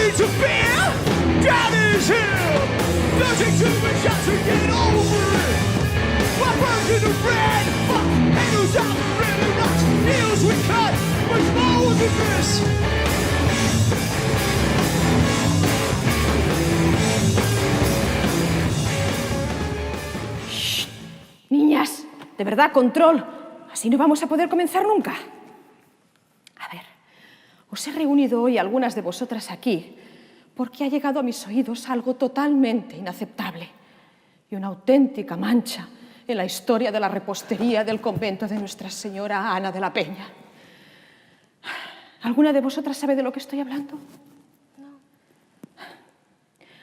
need to fear. Down this hill. Don't take too many shots to get over it. What burns in the red? Fuck, angels out the really rocks. Heels we cut. Much more than this. Shh. Niñas, de verdad, control. Así no vamos a poder comenzar nunca. A ver, os he reunido hoy algunas de vosotras aquí porque ha llegado a mis oídos algo totalmente inaceptable y una auténtica mancha en la historia de la repostería del convento de Nuestra Señora Ana de la Peña. ¿Alguna de vosotras sabe de lo que estoy hablando? No.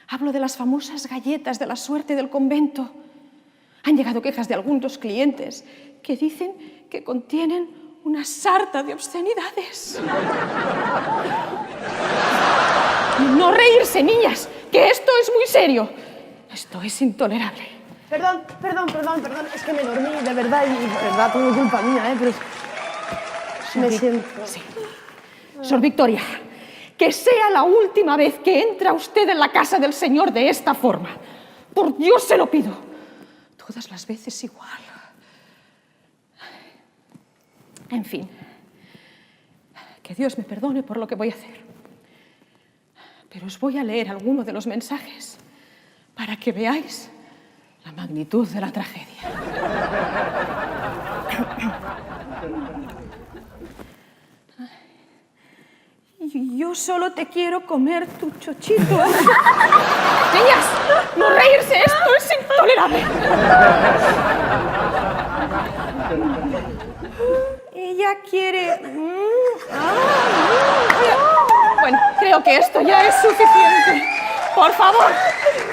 Hablo de las famosas galletas de la suerte del convento. Han llegado quejas de algunos clientes que dicen que contienen una sarta de obscenidades. No reírse, niñas, que esto es muy serio. Esto es intolerable. Perdón, es que me dormí, de verdad, y de verdad todo culpa mía, pero me siento... Sí. Sor Victoria, que sea la última vez que entra usted en la casa del Señor de esta forma. Por Dios se lo pido. Todas las veces igual. En fin, que Dios me perdone por lo que voy a hacer. Pero os voy a leer alguno de los mensajes para que veáis la magnitud de la tragedia. Yo solo te quiero comer tu chochito. Niñas, no reírse, esto es intolerable. Ella quiere... Bueno, creo que esto ya es suficiente. Por favor,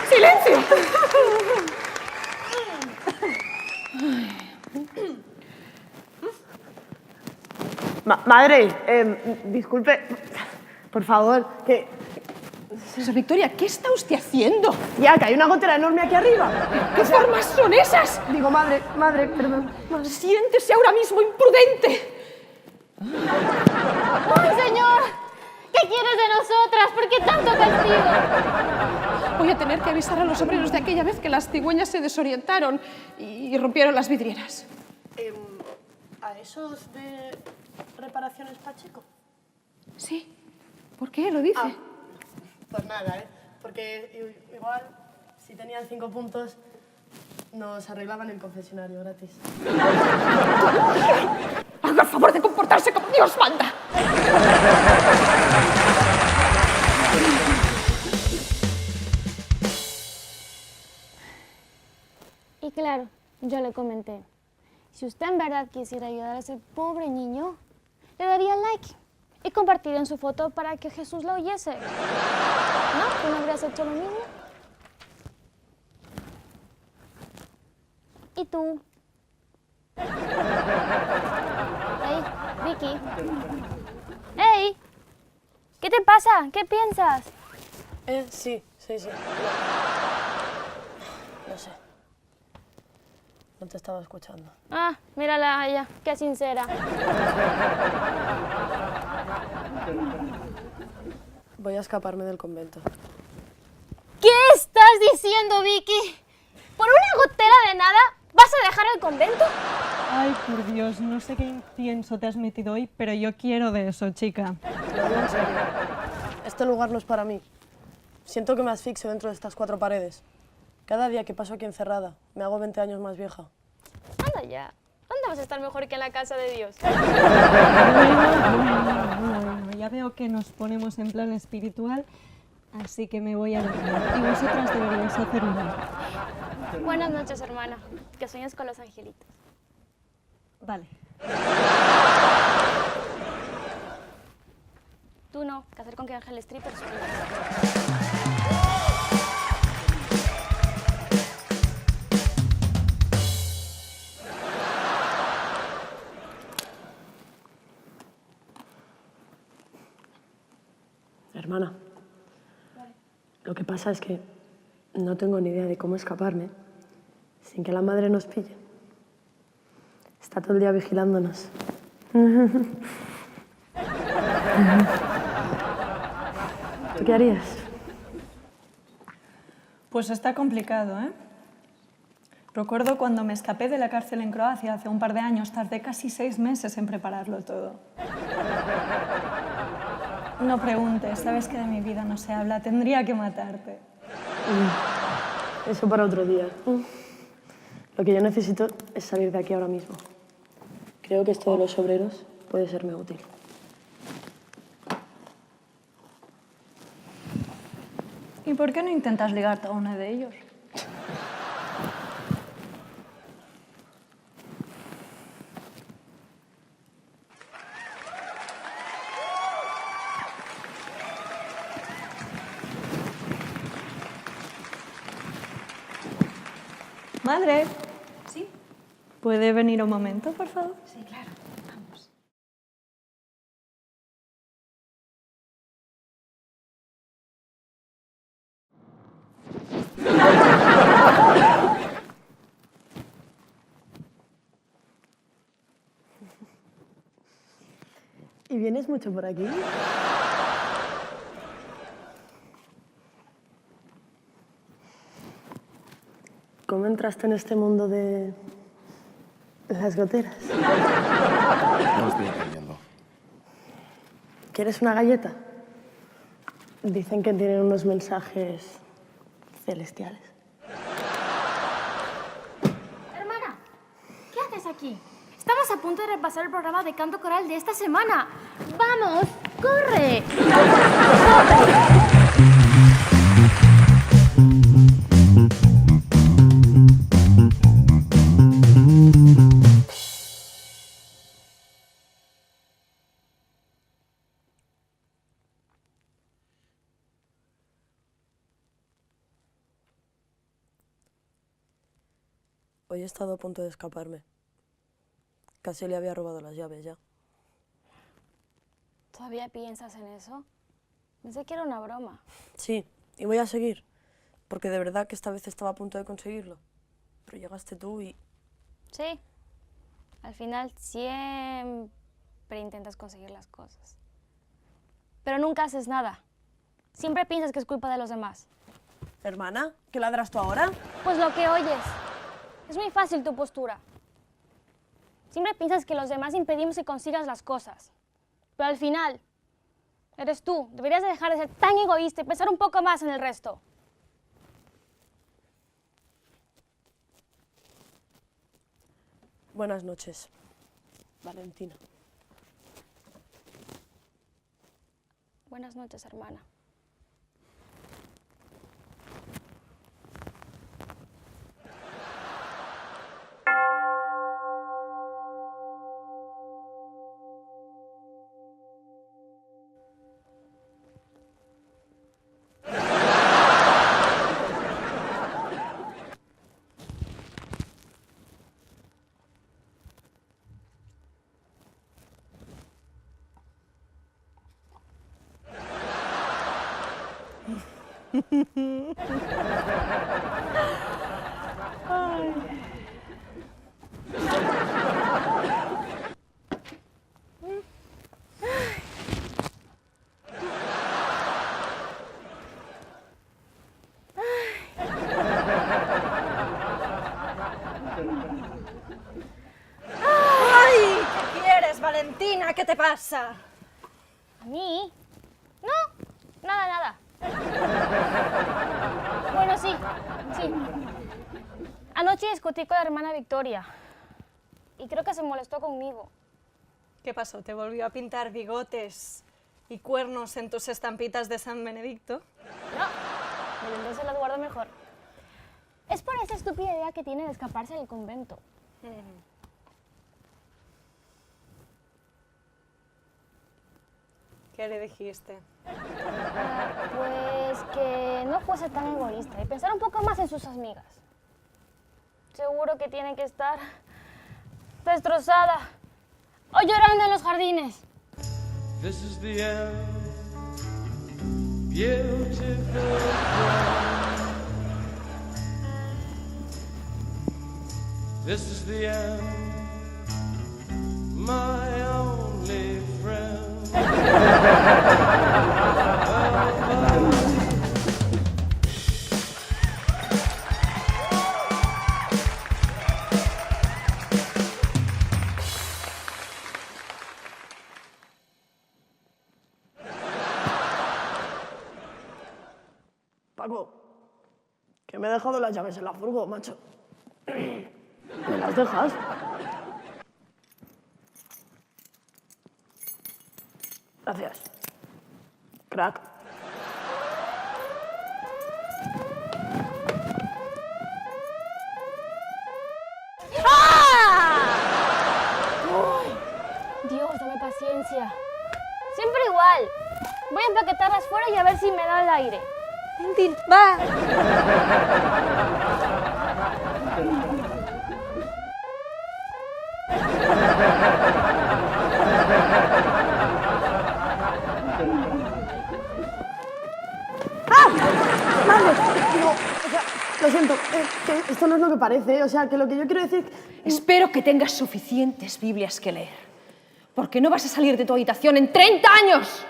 silencio. Madre, disculpe, por favor, que... Sor Victoria, ¿qué está usted haciendo? Ya, que hay una gotera enorme aquí arriba. ¿Qué formas son esas? Digo, madre, perdón. Madre. Siéntese ahora mismo imprudente. ¡Ay, señor! ¿Qué quieres de nosotras? ¿Por qué tanto castigo? Voy a tener que avisar a los obreros de aquella vez que las cigüeñas se desorientaron y rompieron las vidrieras. ¿A esos de reparaciones Pacheco? Sí. ¿Por qué lo dice? Pues nada, porque igual, si tenían 5 puntos, nos arreglaban el confesionario gratis. Haga el favor de comportarse como Dios manda. Y claro, yo le comenté, si usted en verdad quisiera ayudar a ese pobre niño, le daría like y compartiría en su foto para que Jesús la oyese. ¿No? ¿Tú no habrías hecho lo mismo? ¿Y tú? Hey, Vicky. Hey, ¿qué te pasa? ¿Qué piensas? Sí. No sé. No te estaba escuchando. Ah, mírala a ella, qué sincera. Voy a escaparme del convento. ¿Qué estás diciendo, Vicky? ¿Por una gotera de nada vas a dejar el convento? Ay, por Dios, no sé qué incienso te has metido hoy, pero yo quiero de eso, chica. Lo digo en serio. Este lugar no es para mí. Siento que me asfixio dentro de estas 4 paredes. Cada día que paso aquí encerrada, me hago 20 años más vieja. Anda ya. ¿Dónde vas a estar mejor que en la casa de Dios? Bueno, ya veo que nos ponemos en plan espiritual, así que me voy a dormir. Y vosotras deberíais hacer lo mismo. Buenas noches, hermana. Que sueñes con los angelitos. Vale. Tú no, que hacer con que Ángel Stripper sueñe. Hermana, lo que pasa es que no tengo ni idea de cómo escaparme sin que la madre nos pille. Está todo el día vigilándonos. ¿Tú qué harías? Pues está complicado, ¿eh? Recuerdo cuando me escapé de la cárcel en Croacia hace un par de años, tardé casi 6 meses en prepararlo todo. No preguntes, sabes que de mi vida no se habla, tendría que matarte. Eso para otro día. Lo que yo necesito es salir de aquí ahora mismo. Creo que esto de los obreros puede serme útil. ¿Y por qué no intentas ligarte a uno de ellos? Madre. ¿Sí? ¿Puede venir un momento, por favor? Sí, claro. Vamos. ¿Y vienes mucho por aquí? ¿Cómo entraste en este mundo de las goteras? No lo estoy entendiendo. ¿Quieres una galleta? Dicen que tienen unos mensajes celestiales. Hermana, ¿qué haces aquí? Estamos a punto de repasar el programa de canto coral de esta semana. ¡Vamos, corre! Hoy he estado a punto de escaparme. Casi le había robado las llaves ya. ¿Todavía piensas en eso? Pensé que era una broma. Sí, y voy a seguir, porque de verdad que esta vez estaba a punto de conseguirlo. Pero llegaste tú y... Sí, al final siempre intentas conseguir las cosas. Pero nunca haces nada. Siempre piensas que es culpa de los demás. Hermana, ¿qué ladras tú ahora? Pues lo que oyes. Es muy fácil tu postura. Siempre piensas que los demás impedimos que consigas las cosas. Pero al final, eres tú. Deberías de dejar de ser tan egoísta y pensar un poco más en el resto. Buenas noches, Valentina. Buenas noches, hermana. ¡Ay! ¿Qué quieres, Valentina? ¿Qué te pasa? ¿A mí? No, nada. Bueno, sí. Anoche discutí con la hermana Victoria y creo que se molestó conmigo. ¿Qué pasó? ¿Te volvió a pintar bigotes y cuernos en tus estampitas de San Benedicto? No, pero entonces lo guardo mejor. Es por esa estúpida idea que tiene de escaparse del convento. ¿Qué le dijiste? Pues que no fuese tan egoísta y pensar un poco más en sus amigas. Seguro que tiene que estar destrozada o llorando en los jardines. This is the end, beautiful friend. This is the end, my only friend. Oh, Paco, que me he dejado las llaves en la furgo, macho. ¿Me las dejas? Gracias. Crack. Dios, dame paciencia. Siempre igual. Voy a empaquetarlas fuera y a ver si me da el aire. Mentir, va. Vale, digo, o sea, lo siento, que esto no es lo que parece, o sea, que lo que yo quiero decir... Espero que tengas suficientes Biblias que leer, porque no vas a salir de tu habitación en 30 años.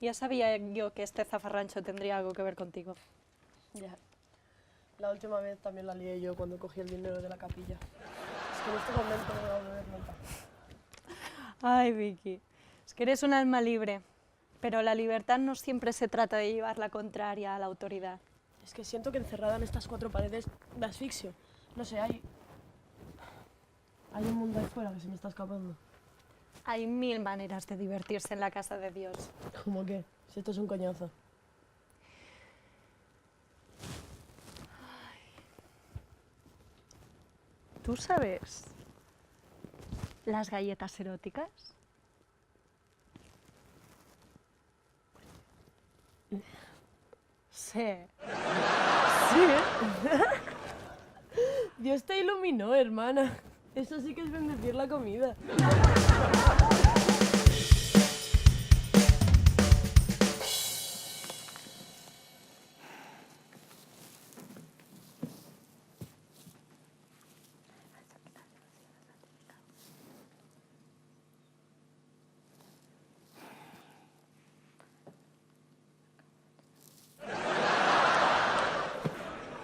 Ya sabía yo que este zafarrancho tendría algo que ver contigo. Ya. La última vez también la lié yo cuando cogí el dinero de la capilla. Es que en este momento no me voy a beber nunca. Ay, Vicky, es que eres un alma libre, pero la libertad no siempre se trata de llevar la contraria a la autoridad. Es que siento que encerrada en estas 4 paredes me asfixio. No sé, hay un mundo ahí fuera que se me está escapando. Hay 1000 maneras de divertirse en la casa de Dios. ¿Cómo qué? Si esto es un coñazo. ¿Tú sabes las galletas eróticas? Sí. Dios te iluminó, hermana. Eso sí que es bendecir la comida.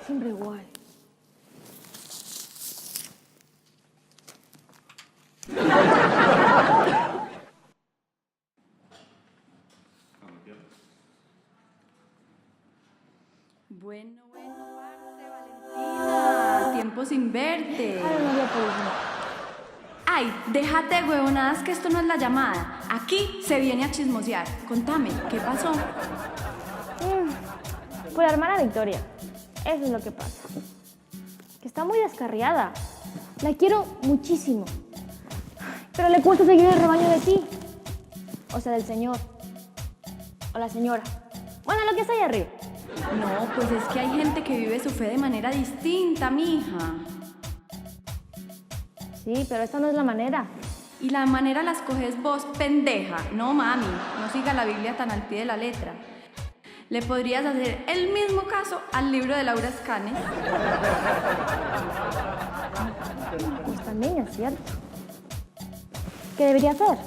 Siempre igual. Bueno, parce, Valentina. Tiempo sin verte. Ay, déjate, huevonadas, que esto no es la llamada. Aquí se viene a chismosear. Contame, ¿qué pasó? Por la hermana Victoria. Eso es lo que pasa. Que está muy descarriada. La quiero muchísimo. Pero le cuesta seguir el rebaño de ti. O sea, del señor. O la señora. Bueno, lo que está ahí arriba. No, pues es que hay gente que vive su fe de manera distinta, mija. Sí, pero esta no es la manera. Y la manera la escoges vos, pendeja. No, mami, no siga la Biblia tan al pie de la letra. Le podrías hacer el mismo caso al libro de Laura Escanes. Pues también es cierto. ¿Qué debería hacer?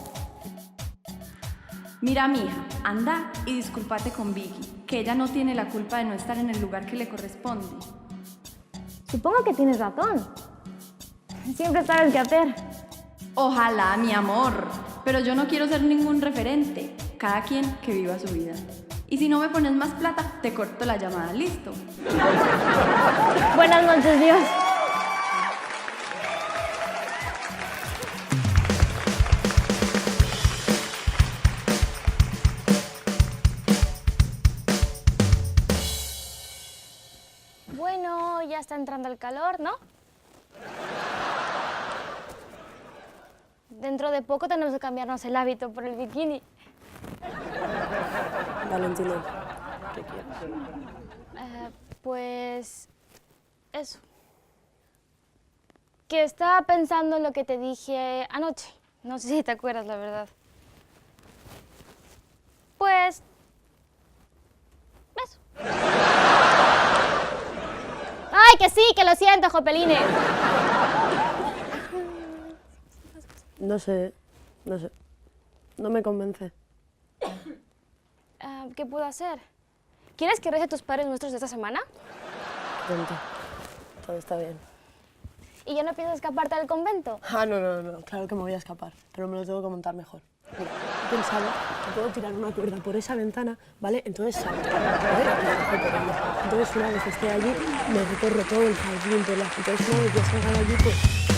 Mira, mija, anda y discúlpate con Vicky, que ella no tiene la culpa de no estar en el lugar que le corresponde. Supongo que tienes razón. Siempre sabes qué hacer. Ojalá, mi amor, pero yo no quiero ser ningún referente. Cada quien que viva su vida. Y si no me pones más plata, te corto la llamada. ¿Listo? Buenas noches, Dios. Bueno, ya está entrando el calor, ¿no? Dentro de poco tenemos que cambiarnos el hábito por el bikini. Valentina, ¿qué quieres? Pues... eso. Que estaba pensando en lo que te dije anoche. No sé si te acuerdas, la verdad. Pues... eso. ¡Ay, que sí! ¡Que lo siento, Jopelines! No sé. No me convence. ¿Qué puedo hacer? ¿Quieres que rece tus padres nuestros de esta semana? Tonto. Todo está bien. ¿Y ya no piensas escaparte del convento? Ah, no. Claro que me voy a escapar, pero me lo tengo que montar mejor. Mira, he pensado que puedo tirar una cuerda por esa ventana, ¿vale? Entonces salto, ¿vale? Y la dejo por ahí. Entonces una vez esté allí, me recorro todo el jardín por la... Entonces una vez ya salga de allí, pues...